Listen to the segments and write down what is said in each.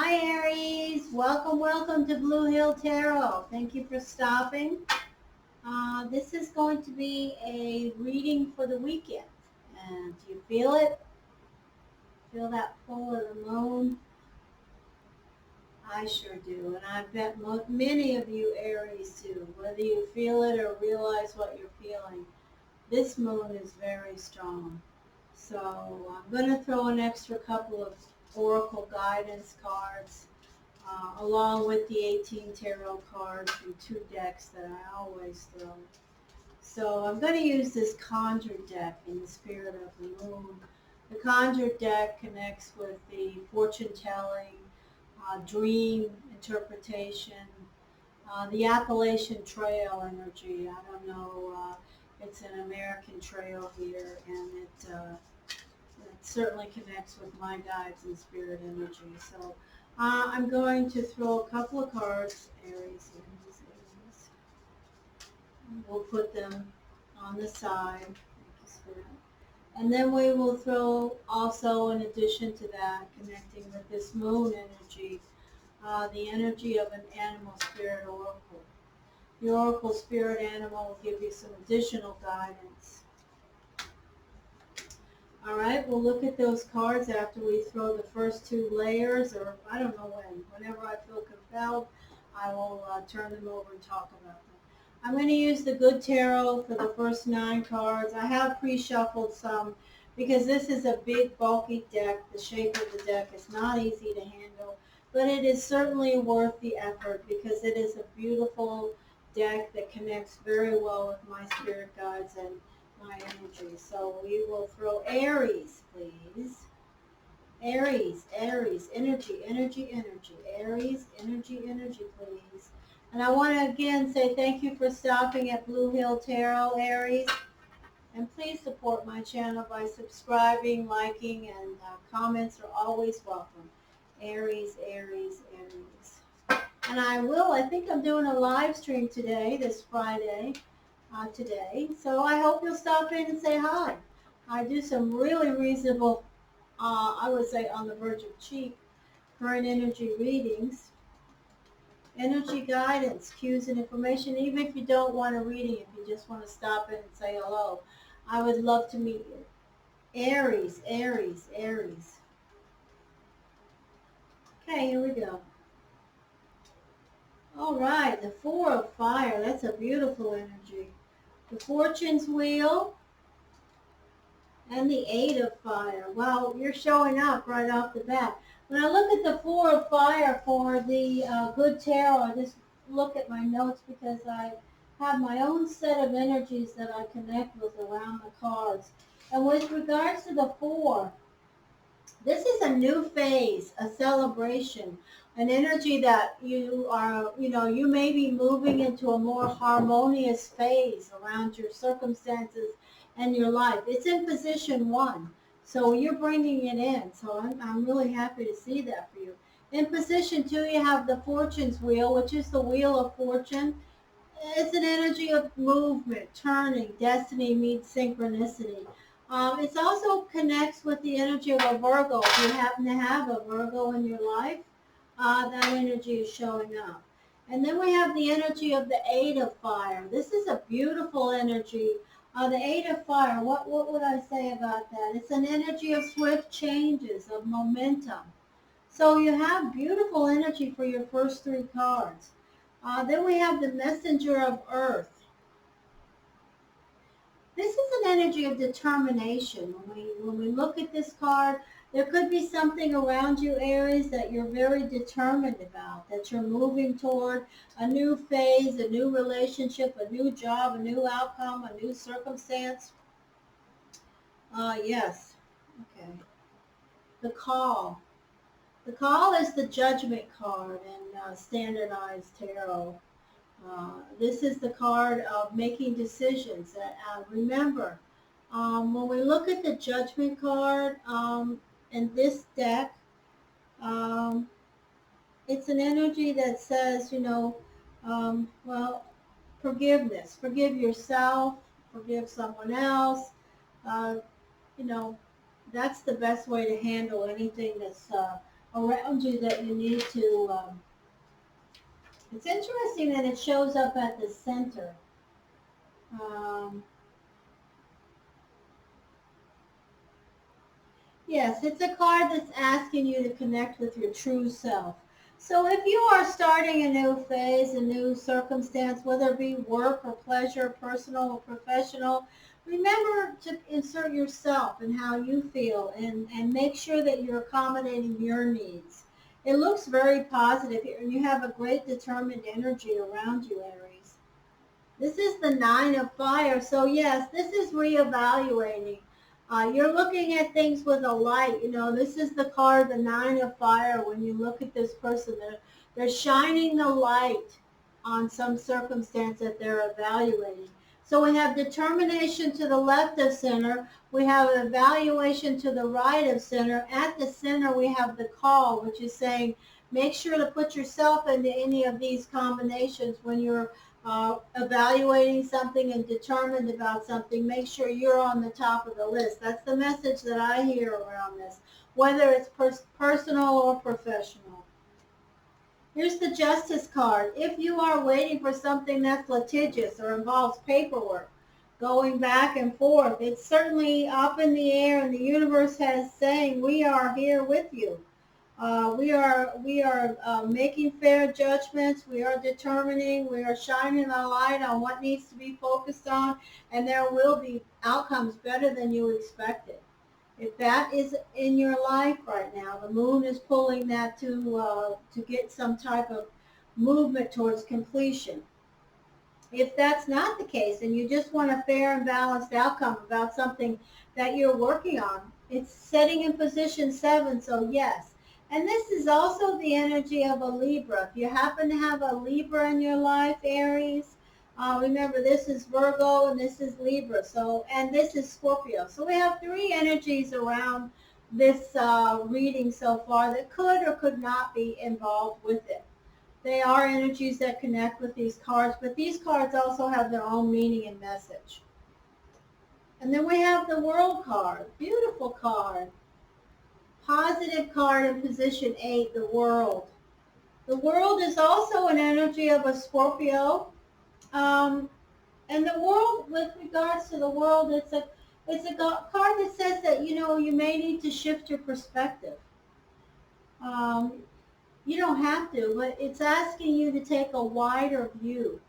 Hi Aries, welcome to Blue Hill Tarot. Thank you for stopping. This is going to be a reading for the weekend. And do you feel it? Feel that pull of the moon? I sure do. And I bet many of you Aries do. Whether you feel it or realize what you're feeling, this moon is very strong. So I'm going to throw an extra couple of Oracle guidance cards along with the 18 tarot cards from 2 decks that I always throw. So I'm going to use this Conjure deck in the spirit of the moon. The Conjure deck connects with the fortune telling, dream interpretation, the Appalachian Trail energy. I don't know, it's an American trail here, and it certainly connects with my guides and spirit energy. So I'm going to throw a couple of cards, Aries. We'll put them on the side. Thank you, Spirit. And then we will throw also, in addition to that, connecting with this moon energy, the energy of an animal spirit oracle. The oracle spirit animal will give you some additional guidance. All right, we'll look at those cards after we throw the first 2 layers, or I don't know when. Whenever I feel compelled, I will turn them over and talk about them. I'm going to use the Good Tarot for the first 9 cards. I have pre-shuffled some because this is a big, bulky deck. The shape of the deck is not easy to handle, but it is certainly worth the effort because it is a beautiful deck that connects very well with my spirit guides and my energy. So we will throw Aries, please. Aries, energy, energy, energy. Aries, energy, energy, please. And I want to again say thank you for stopping at Blue Hill Tarot, Aries. And please support my channel by subscribing, liking, and comments are always welcome. Aries, Aries, Aries. And I think I'm doing a live stream today, this Friday, today. So I hope you'll stop in and say hi. I do some really reasonable, I would say on the verge of cheap, current energy readings, energy guidance, cues and information. Even if you don't want a reading, if you just want to stop in and say hello, I would love to meet you. Aries, Aries, Aries. Okay, here we go. All right, the 4 of Fire. That's a beautiful energy. The Fortune's Wheel and the 8 of Fire. Well, you're showing up right off the bat. When I look at the 4 of Fire for the Good Tarot, I just look at my notes because I have my own set of energies that I connect with around the cards. And with regards to the 4, this is a new phase, a celebration, an energy that you are, you may be moving into a more harmonious phase around your circumstances and your life. It's in position 1, so you're bringing it in. So I'm really happy to see that for you. In position 2, you have the Fortune's Wheel, which is the Wheel of Fortune. It's an energy of movement, turning, destiny meets synchronicity. It also connects with the energy of a Virgo. If you happen to have a Virgo in your life, that energy is showing up. And then we have the energy of the 8 of Fire. This is a beautiful energy. The 8 of Fire, what would I say about that? It's an energy of swift changes, of momentum. So you have beautiful energy for your first 3 cards. Then we have the Messenger of Earth. This is an energy of determination. When we look at this card, there could be something around you, Aries, that you're very determined about, that you're moving toward a new phase, a new relationship, a new job, a new outcome, a new circumstance. Yes. Okay. The Call. The Call is the Judgment card in Standardized Tarot. This is the card of making decisions. Remember, when we look at the Judgment card in this deck, it's an energy that says, well, forgiveness. Forgive yourself, forgive someone else. Uh, you know, that's the best way to handle anything that's around you that you need to, it's interesting that it shows up at the center. Um, Yes, it's a card that's asking you to connect with your true self. So if you are starting a new phase, a new circumstance, whether it be work or pleasure, personal or professional, remember to insert yourself and how you feel and make sure that you're accommodating your needs. It looks very positive here, and you have a great determined energy around you, Aries. This is the Nine of Fire. So yes, this is reevaluating. You're looking at things with a light. You know, this is the card, the Nine of Fire. When you look at this person, they're shining the light on some circumstance that they're evaluating. So we have determination to the left of center. We have evaluation to the right of center. At the center, we have the call, which is saying, make sure to put yourself into any of these combinations when you're evaluating something and determined about something. Make sure you're on the top of the list. That's the message that I hear around this, whether it's personal or professional. Here's the Justice card. If you are waiting for something that's litigious or involves paperwork, going back and forth, it's certainly up in the air, and the universe has saying, we are here with you. We are making fair judgments. We are determining. We are shining a light on what needs to be focused on, and there will be outcomes better than you expected. If that is in your life right now, the moon is pulling that to get some type of movement towards completion. If that's not the case and you just want a fair and balanced outcome about something that you're working on, it's setting in position 7, so yes. And this is also the energy of a Libra. If you happen to have a Libra in your life, Aries, remember this is Virgo and this is Libra, so, and this is Scorpio. So we have 3 energies around this reading so far that could or could not be involved with it. They are energies that connect with these cards, but these cards also have their own meaning and message. And then we have the World card. Beautiful card. Positive card in position 8, the World. The World is also an energy of a Scorpio. And the World, with regards to the World, it's a card that says that, you know, you may need to shift your perspective. Um, You don't have to, but it's asking you to take a wider view.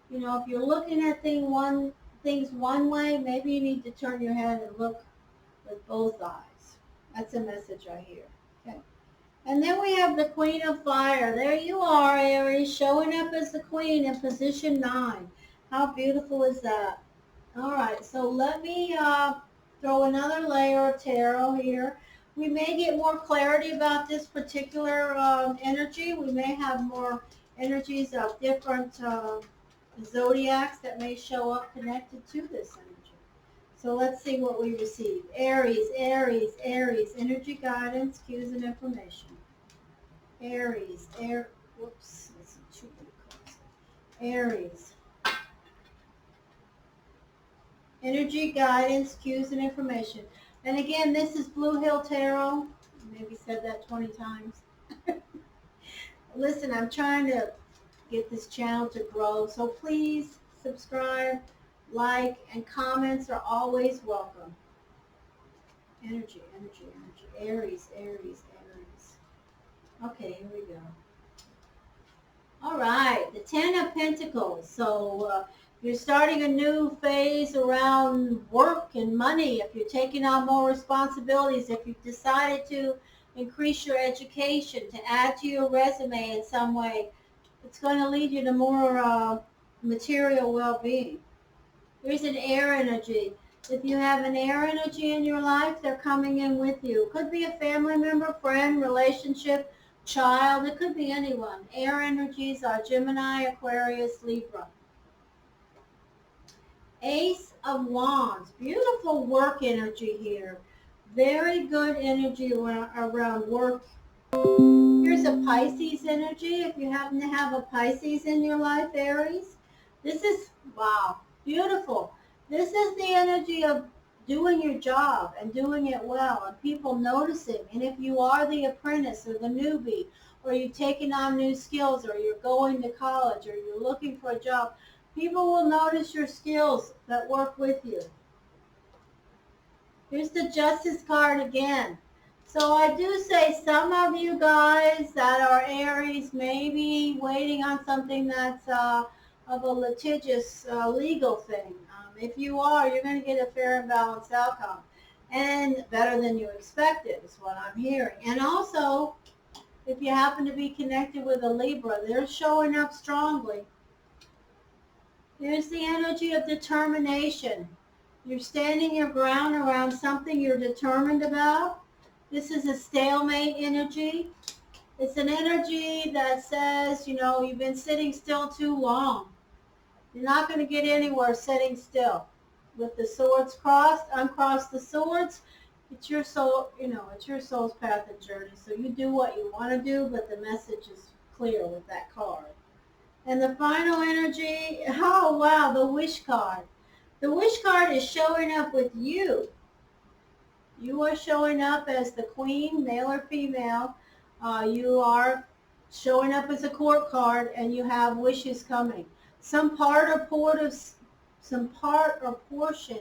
You know, if you're looking at things one way, maybe you need to turn your head and look with both eyes. That's a message I hear. Okay. And then we have the Queen of Fire. There you are, Aries, showing up as the Queen in position 9. How beautiful is that? All right, so let me throw another layer of tarot here. We may get more clarity about this particular energy. We may have more energies of different zodiacs that may show up connected to this energy. So let's see what we receive. Aries, Aries, Aries, energy guidance, cues and information. Aries, whoops, that's too many cards. Aries. Energy, guidance, cues, and information. And again, this is Blue Hill Tarot. Maybe said that 20 times. Listen, I'm trying to get this channel to grow, so please subscribe, like, and comments are always welcome. Energy, energy, energy. Aries, Aries, Aries. Okay, here we go. All right, the 10 of Pentacles. So you're starting a new phase around work and money. If you're taking on more responsibilities, if you've decided to increase your education, to add to your resume in some way, it's going to lead you to more material well-being. Here's an air energy. If you have an air energy in your life, they're coming in with you. Could be a family member, friend, relationship, child. It could be anyone. Air energies are Gemini, Aquarius, Libra. Ace of Wands. Beautiful work energy here. Very good energy around work. Here's a Pisces energy. If you happen to have a Pisces in your life, Aries, this is, wow, beautiful. This is the energy of doing your job and doing it well and people noticing. And if you are the apprentice or the newbie, or you're taking on new skills, or you're going to college, or you're looking for a job, people will notice your skills that work with you. Here's the Justice card again. So I do say some of you guys that are Aries may be waiting on something that's of a litigious legal thing. If you are, you're going to get a fair and balanced outcome. And better than you expected is what I'm hearing. And also, if you happen to be connected with a Libra, they're showing up strongly. Here's the energy of determination. You're standing your ground around something you're determined about. This is a stalemate energy. It's an energy that says, you know, you've been sitting still too long. You're not going to get anywhere sitting still. With the swords crossed, uncross the swords. It's your soul, you know, it's your soul's path and journey. So you do what you want to do, but the message is clear with that card. And the final energy, oh wow, the wish card. The wish card is showing up with you. You are showing up as the queen, male or female. You are showing up as a court card, and you have wishes coming. Some part or portion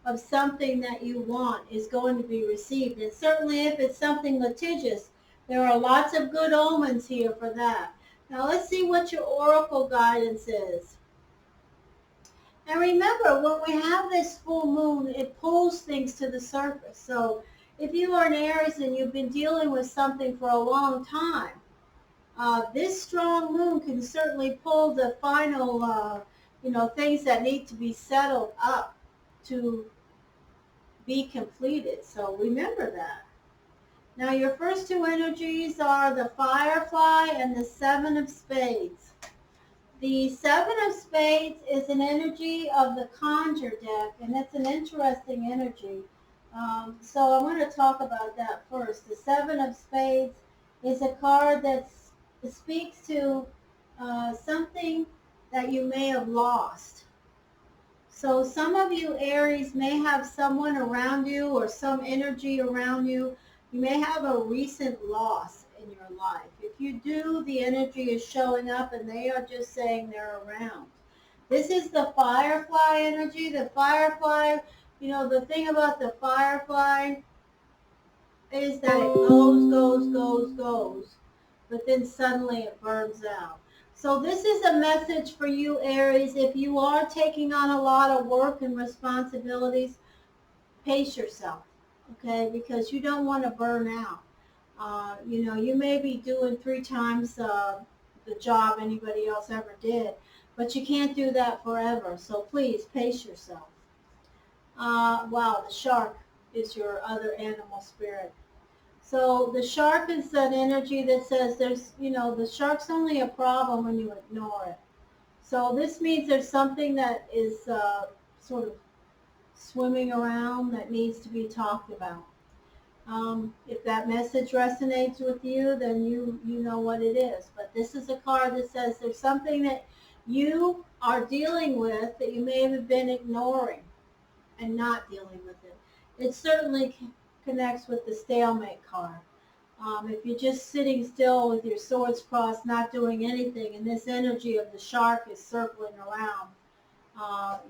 of something that you want is going to be received. And certainly if it's something litigious, there are lots of good omens here for that. Now let's see what your oracle guidance is. And remember, when we have this full moon, it pulls things to the surface. So if you are an Aries and you've been dealing with something for a long time, this strong moon can certainly pull the final, things that need to be settled up to be completed. So remember that. Now your first two energies are the Firefly and the Seven of Spades. The Seven of Spades is an energy of the Conjure deck, and it's an interesting energy. So I want to talk about that first. The Seven of Spades is a card that speaks to something that you may have lost. So some of you Aries may have someone around you or some energy around you. You may have a recent loss in your life. If you do, the energy is showing up and they are just saying they're around. This is the Firefly energy. The Firefly, the thing about the Firefly is that it goes, but then suddenly it burns out. So this is a message for you, Aries. If you are taking on a lot of work and responsibilities, pace yourself, okay? Because you don't want to burn out. You may be doing 3 times the job anybody else ever did, but you can't do that forever. So please pace yourself. Wow, the shark is your other animal spirit. So the shark is that energy that says the shark's only a problem when you ignore it. So this means there's something that is sort of swimming around that needs to be talked about. If that message resonates with you, then you know what it is. But this is a card that says there's something that you are dealing with that you may have been ignoring and not dealing with it. It certainly connects with the stalemate card. If you're just sitting still with your swords crossed, not doing anything, and this energy of the shark is circling around,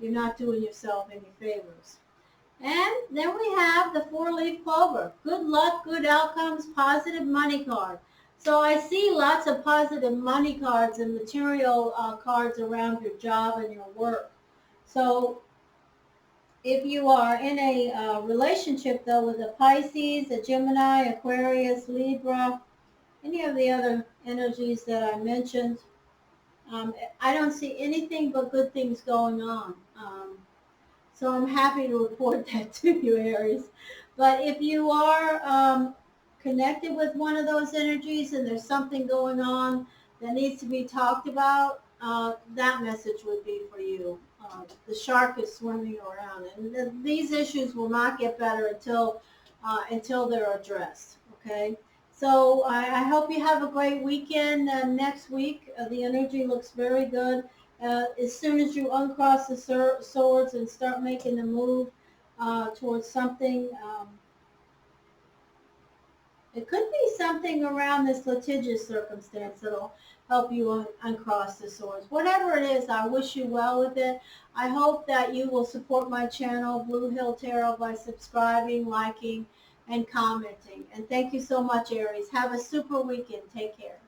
you're not doing yourself any favors. And then we have the 4-leaf clover. Good luck, good outcomes, positive money card. So I see lots of positive money cards and material cards around your job and your work. So if you are in a relationship, though, with a Pisces, a Gemini, Aquarius, Libra, any of the other energies that I mentioned, I don't see anything but good things going on. So I'm happy to report that to you, Aries. But if you are connected with one of those energies and there's something going on that needs to be talked about, that message would be for you. The shark is swimming around, and these issues will not get better until they're addressed. Okay. So I hope you have a great weekend. Next week, the energy looks very good. As soon as you uncross the swords and start making the move, towards something. It could be something around this litigious circumstance that'll help you uncross the swords. Whatever it is, I wish you well with it. I hope that you will support my channel, Blue Hill Tarot, by subscribing, liking, and commenting. And thank you so much, Aries. Have a super weekend. Take care.